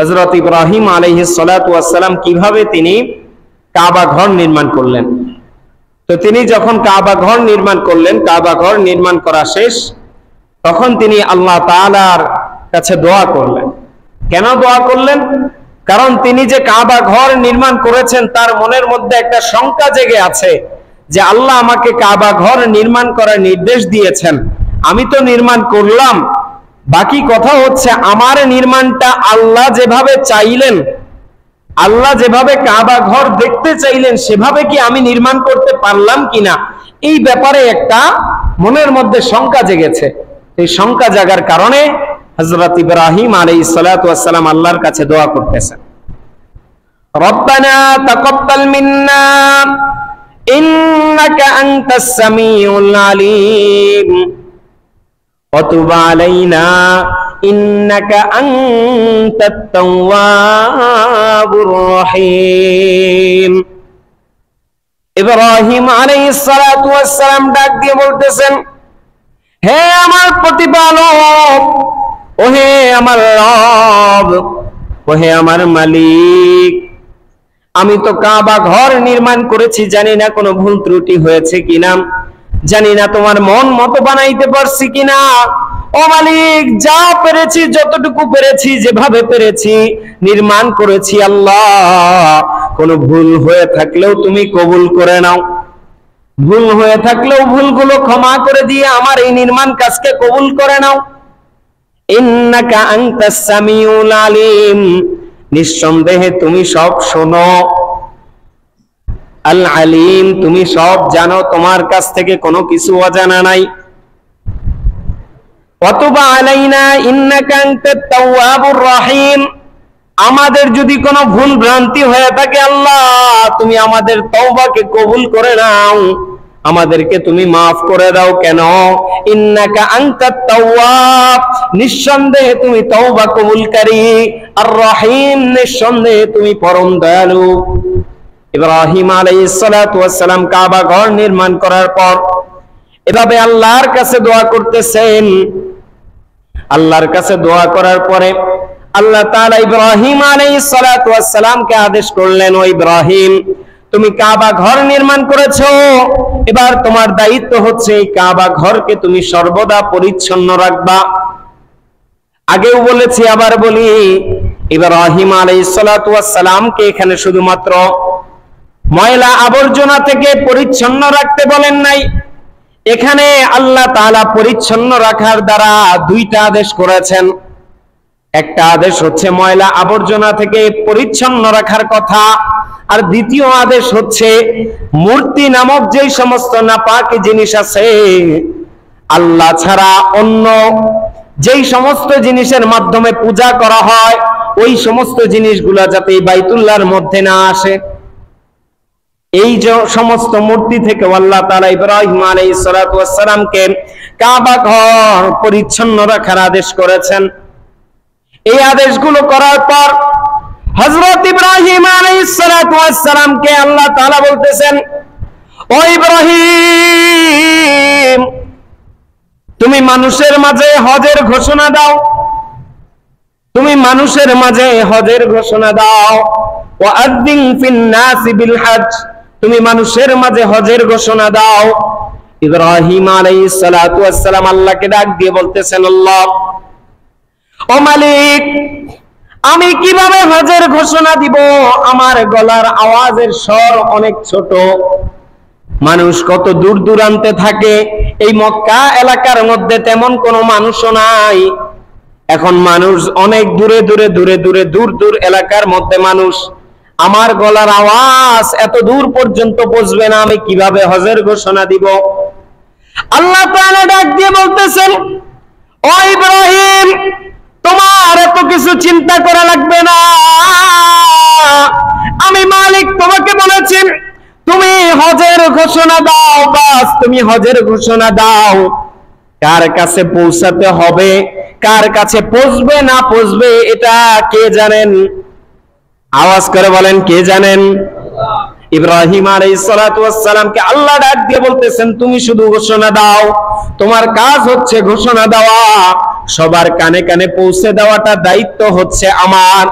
হযরত ইব্রাহিম আলাইহিস সালাতু ওয়াস সালাম কিভাবে তিনি কাবা ঘর নির্মাণ করলেন। তো তিনি যখন কাবা ঘর নির্মাণ করলেন, কাবা ঘর নির্মাণ করা শেষ, তখন তিনি আল্লাহ তাআলার কাছে দোয়া করলেন। কেন দোয়া করলেন? কারণ তিনি যে কাবা ঘর নির্মাণ করেছেন তার মনের মধ্যে একটা শঙ্কা জেগে আছে যে আল্লাহ আমাকে কাবা ঘর নির্মাণ করার নির্দেশ দিয়েছেন, আমি তো নির্মাণ করলাম, বাকি কথা হচ্ছে আমার নির্মাণটা আল্লাহ যেভাবে চাইলেন, আল্লাহ যেভাবে কাবা ঘর দেখতে চাইলেন সেভাবে কি আমি নির্মাণ করতে পারলাম কিনা, এই ব্যাপারে একটা মনের মধ্যে শঙ্কা জেগেছে। এই শঙ্কা জাগার কারণে হযরত ইব্রাহিম আলাইহিস সালাতু ওয়াস সালাম আল্লাহর কাছে দোয়া করতেছেন, রব্বানা তাকাব্বাল মিন্না ইন্নাকা আনতাস সামিউল আলিম ওয়া তুব আলাইনা ইন্নাকা আনতাত তাওয়াবুর রহিম। ইব্রাহিম আলাইহিস সালাতু ওয়াস সালাম ডাক দিয়ে বলতেছেন, হে আমার প্রতিপালক, ওহে আমার রব, ওহে আমার মালিক, আমি তো কাবা ঘর নির্মাণ করেছি, জানি না কোনো ভুল ত্রুটি হয়েছে কিনা, জানি না তোমার মন মতো বানাইতে পারছি কিনা। ও মালিক, যা পেরেছি, যতটুকু পেরেছি, যেভাবে পেরেছি নির্মাণ করেছি। আল্লাহ, কোনো ভুল হয়ে থাকলেও তুমি কবুল করে নাও, ভুল হয়ে থাকলেও ভুলগুলো ক্ষমা করে দিয়ে আমার এই নির্মাণ কাজকে কবুল করে নাও। ইন্নাকা আনতাস সামিউল আলিম, নিঃসন্দেহে তুমি সব শোনো, আল আলিম, তুমি সব জানো, তোমার কাছ থেকে কোনো কিছু অজানা নাই। ওয়া তুব আলাইনা ইন্নাকা আনতাত তাওয়াবুর রহিম, আমাদের যদি কোনো ভুল ভ্রান্তি হয়ে থাকে আল্লাহ, তুমি আমাদের তওবাকে কবুল করে নাও, আমাদেরকে তুমি মাফ করে দাও। কেন? ইন্নাকা আনতাত তাওয়াব, নিঃসন্দেহে তুমি তওবা কবুলকারী, আর রহিম, নিঃসন্দেহে তুমি পরম দয়ালু। ইব্রাহিম আলাইহিস সালাতু ওয়াস সালাম কাবা ঘর নির্মাণ করার পর এভাবে আল্লাহর কাছে দোয়া করতেছেন। আল্লাহর কাছে দোয়া করার পরে আল্লাহ তাআলা ইব্রাহিম আলাইহিস সালাতু ওয়াস সালামকে আদেশ করলেন, ও ইব্রাহিম, তুমি কাবা ঘর নির্মাণ করেছো, এবার তোমার দায়িত্ব হচ্ছে এই কাবা ঘরকে তুমি সর্বদা পরিচ্ছন্ন রাখবা। আগেও বলেছি, আবার বলি, ইব্রাহিম আলাইহিস সালাতু ওয়াস সালামকে এখানে শুধুমাত্র ময়লা আবর্জনা থেকে পরিচ্ছন্ন রাখতে বলেন নাই, এখানে আল্লাহ তাআলা পরিচ্ছন্ন রাখার দ্বারা দুইটা আদেশ করেছেন। একটা আদেশ হচ্ছে ময়লা আবর্জনা থেকে পরিচ্ছন্ন রাখার কথা, আর দ্বিতীয় আদেশ হচ্ছে মূর্তি নামক যেই সমস্ত নাপাক জিনিস আছে, আল্লাহ ছাড়া অন্য যেই সমস্ত জিনিসের মাধ্যমে পূজা করা হয়, ওই সমস্ত জিনিসগুলা যাতে এই বাইতুল্লাহর মধ্যে না আসে। এই যে সমস্ত মূর্তি থেকে আল্লাহ তাআলা ইব্রাহিম আলাইহিস সালাতু ওয়াস সালামকে কাবা ঘর পরিচ্ছন্ন রাখার আদেশ করেছেন। এই আদেশগুলো করার পর হযরত ইব্রাহিম আলাইহিস সালাতু ওয়াস সালামকে আল্লাহ তাআলা বলতেছেন, ও ইব্রাহিম, তুমি মানুষের মাঝে হজের ঘোষণা দাও, তুমি মানুষের মাঝে হজের ঘোষণা দাও। ওয়াআযিন ফিন নাসি বিল হজ, তুমি মানুষের মাঝে হজের ঘোষণা দাও। ইব্রাহিম আলাইহিস সালাতু ওয়াস সালাম আল্লাহকে ডাক দিয়ে বলতেছেন, আল্লাহ, ও মালিক, আমি কিভাবে হজের ঘোষণা দিব? আমার গলার আওয়াজের স্বর অনেক ছোট, মানুষ কত দূর দূরান্তে থাকে, এই মক্কা এলাকার মধ্যে তেমন কোনো মানুষও নাই। এখন মানুষ অনেক দূরে দূরে দূরে দূরে দূর দূর এলাকার মধ্যে মানুষ, আমার গলার আওয়াজ এত দূর পর্যন্ত পৌঁছবে না, আমি কিভাবে হজের ঘোষণা দিব? আল্লাহ তাআলা ডাক দিয়ে বলতেছেন, ও ইব্রাহিম, তোমার এত কিছু চিন্তা করা লাগবে না, আমি মালিক তোমাকে বলেছি তুমি হজের ঘোষণা দাও, বাস তুমি হজের ঘোষণা দাও। কার কাছে পৌঁছাতে হবে, কার কাছে পৌঁছবে না পৌঁছবে, এটা কে জানেন? আওয়াজ করে বলেন, কে জানেন? ইব্রাহিম আলাইহিস সালাতু ওয়াস সালামকে আল্লাহ ডাক দিয়ে বলতেছেন, তুমি শুধু ঘোষণা দাও, তোমার কাজ হচ্ছে ঘোষণা দেওয়া, সবার কানে কানে পৌঁছে দেওয়াটা দায়িত্ব হচ্ছে আমার।